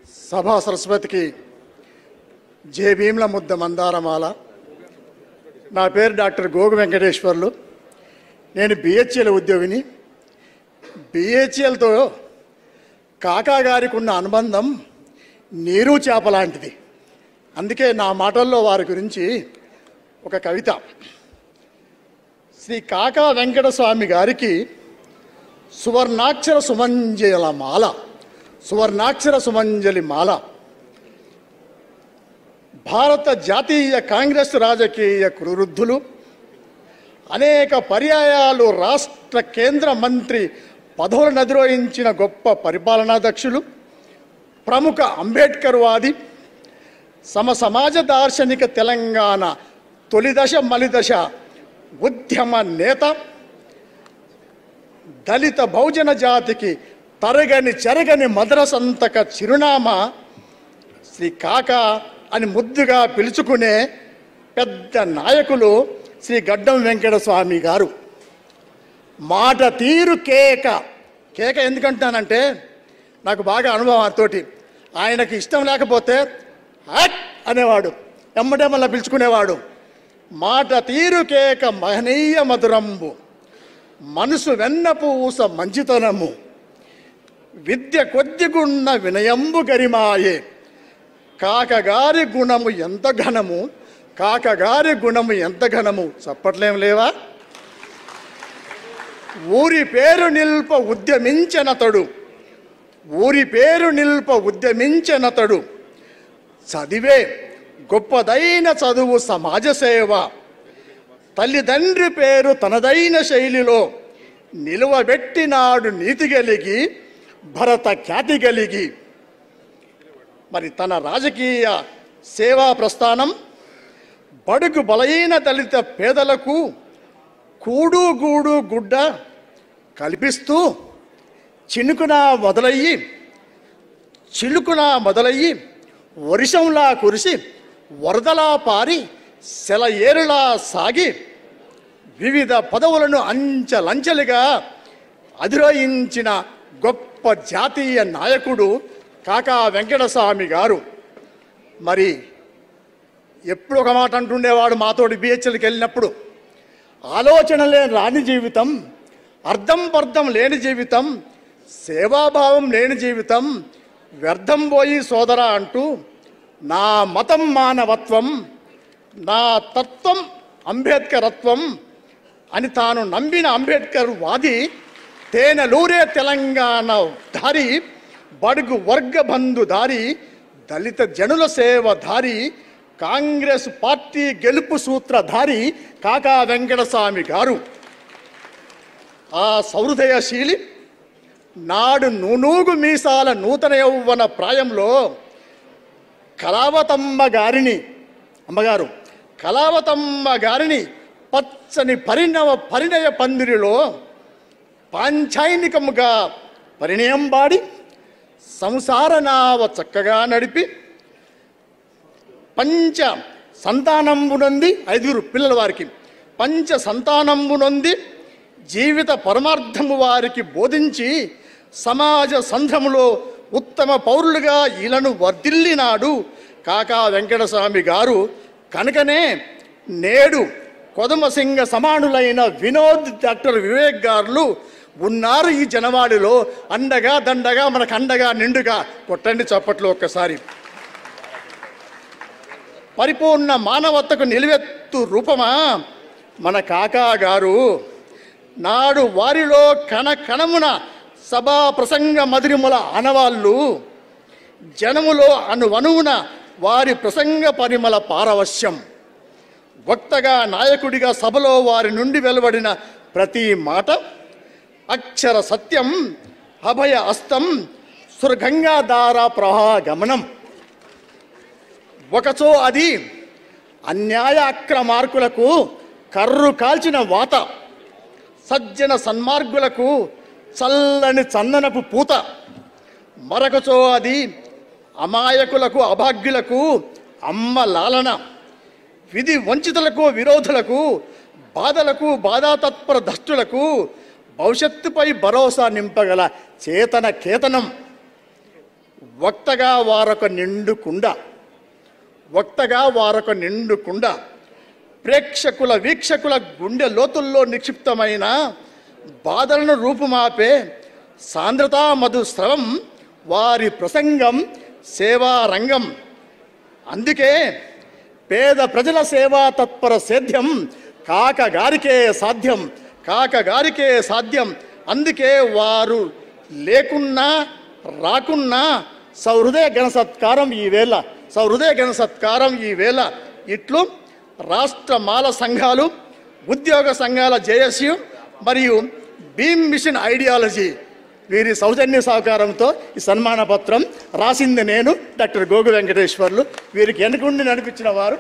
సభా సరస్వతికి జే భీమ్ల ముద్ద మందారమాల. నా పేరు డాక్టర్ గోగు వెంకటేశ్వర్లు. నేను బిహెచ్ఎల్ ఉద్యోగిని. బిహెచ్ఎల్తో కాకా గారికి ఉన్న అనుబంధం నీరు చేప లాంటిది. అందుకే నా మాటల్లో వారి గురించి ఒక కవిత. శ్రీ కాకా వెంకటస్వామి గారికి సువర్ణాక్షర సుమంజల మాల, సువర్ణాక్షర సుమంజలి మాల. భారత జాతీయ కాంగ్రెస్ రాజకీయ కురువృద్ధులు, అనేక పర్యాయాలు రాష్ట్ర కేంద్ర మంత్రి పదవులను అధిరోహించిన గొప్ప పరిపాలనాదక్షులు, ప్రముఖ అంబేద్కర్ వాది, సమాజ దార్శనిక తెలంగాణ తొలిదశ మలిదశ ఉద్యమ నేత, దళిత బహుజన జాతికి తరగని చెరగని మధుర సంతక చిరునామా శ్రీ కాకా అని ముద్దుగా పిలుచుకునే పెద్ద నాయకులు శ్రీ గడ్డం వెంకటస్వామి గారు. మాట తీరు కేక. కేక ఎందుకంటానంటే నాకు బాగా అనుభవం అతోటి. ఆయనకి ఇష్టం లేకపోతే హట్ అనేవాడు, ఎమ్మటెమ్మలా పిలుచుకునేవాడు. మాట తీరు కేక మహనీయ మధురంబు, మనసు వెన్నపూస మంచితనము, విద్య కొద్దిగున్న వినయంబు గరిమాయే, కాకగారి గుణము ఎంత ఘనము, కాకగారి గుణము ఎంత ఘనము. చప్పట్లేం లేవా? ఊరి పేరు నిల్ప ఉద్యమించనతడు, ఊరి పేరు నిల్ప ఉద్యమించనతడు, చదివే గొప్పదైన చదువు సమాజ సేవ, తల్లిదండ్రి పేరు తనదైన శైలిలో నిలువబెట్టినాడు నీతి కలిగి భరత ఖ్యాతి కలిగి. మరి తన రాజకీయ సేవా ప్రస్థానం బడుగు బలైన దళిత పేదలకు కూడు గూడు గుడ్డ కల్పిస్తూ చిలుకున మొదలయ్యి వర్షంలా కురిసి వరదలా పారి సెలయేరులా సాగి వివిధ పదవులను అంచెలంచెలుగా అధిరోహించిన గొప్ప జాతీయ నాయకుడు కాకా వెంకటస్వామి గారు. మరి ఎప్పుడు ఒక మాట అంటుండేవాడు మాతోటి బిహెచ్ఎల్కి వెళ్ళినప్పుడు, ఆలోచనలే రాని జీవితం, అర్థం పర్థం లేని జీవితం, సేవాభావం లేని జీవితం వ్యర్థం పోయి సోదరా అంటూ, నా మతం మానవత్వం, నా తత్వం అంబేద్కరత్వం అని తాను నమ్మిన అంబేద్కర్ వాది, తేనెలూరే తెలంగాణ దారి, బడుగు వర్గ బంధు దారి, దళిత జనుల సేవ దారి, కాంగ్రెస్ పార్టీ గెలుపు సూత్రధారి కాకా వెంకటస్వామి గారు. ఆ సౌహృదయశీలి నాడు నూనూగు మీసాల నూతన యౌవన ప్రాయంలో కళావతమ్మ గారిని పచ్చని పరిణయ పందిరిలో పాంచాయినికముగా పరిణయం బాడి సంసార నావ చక్కగా నడిపి పంచ సంతానంబునంది, 5 పిల్లల వారికి పంచ సంతానంబునంది జీవిత పరమార్థము వారికి బోధించి సమాజ సంఘములో ఉత్తమ పౌరులుగా ఇలను వర్ధిల్లినాడు కాకా వెంకటస్వామి గారు. కనుకనే నేడు కొదమసింగ సమానులైన వినోద్, డాక్టర్ వివేక్ గారులు ఉన్నారు ఈ జనవాడిలో. అండగా దండగా మనకు అండగా నిండుగా కొట్టండి చప్పట్లు ఒక్కసారి. పరిపూర్ణ మానవతకు నిలువెత్తు రూపమా మన కాకా గారు. నాడు వారిలో కణకణమున సభా ప్రసంగ మధురిముల ఆనవాళ్ళు, జనములో అనువనువున వారి ప్రసంగ పరిమళ పారవశ్యం, వక్తగా నాయకుడిగా సభలో వారి నుండి వెలువడిన ప్రతి మాట అక్షర సత్యం, అభయ అస్తం, సురగంగాధార ప్రవాహగమనం. ఒకచో అది అన్యాయ అక్రమార్కులకు కర్రు కాల్చిన వాత, సజ్జన సన్మార్గులకు చల్లని చందనపు పూత. మరొకచో అది అమాయకులకు అభాగ్యులకు అమ్మ లాలన, విధి వంచితులకు విరోధులకు బాధలకు బాధాతత్పర దష్టులకు భవిష్యత్తుపై భరోసా నింపగల చేతన కేతనం. వక్తగా వారొక నిండు కుండ ప్రేక్షకుల వీక్షకుల గుండె లోతుల్లో నిక్షిప్తమైన బాధలను రూపుమాపే సాంద్రతా మధుస్రవం వారి ప్రసంగం సేవారంగం. అందుకే పేద ప్రజల సేవా తత్పర సేద్యం కాకగారికే సాధ్యం. అందుకే వారు లేకున్నా రాకున్నా సహృదయ గణ సత్కారం ఈవేళ ఇట్లు రాష్ట్ర మాల సంఘాలు, ఉద్యోగ సంఘాల జేఎస్యు మరియు బీమ్ మిషన్ ఐడియాలజీ వీరి సౌజన్య సహకారంతో ఈ సన్మాన పత్రం రాసింది నేను, డాక్టర్ గోగు వెంకటేశ్వర్లు. వీరికి వెనుకుండి నడిపించిన వారు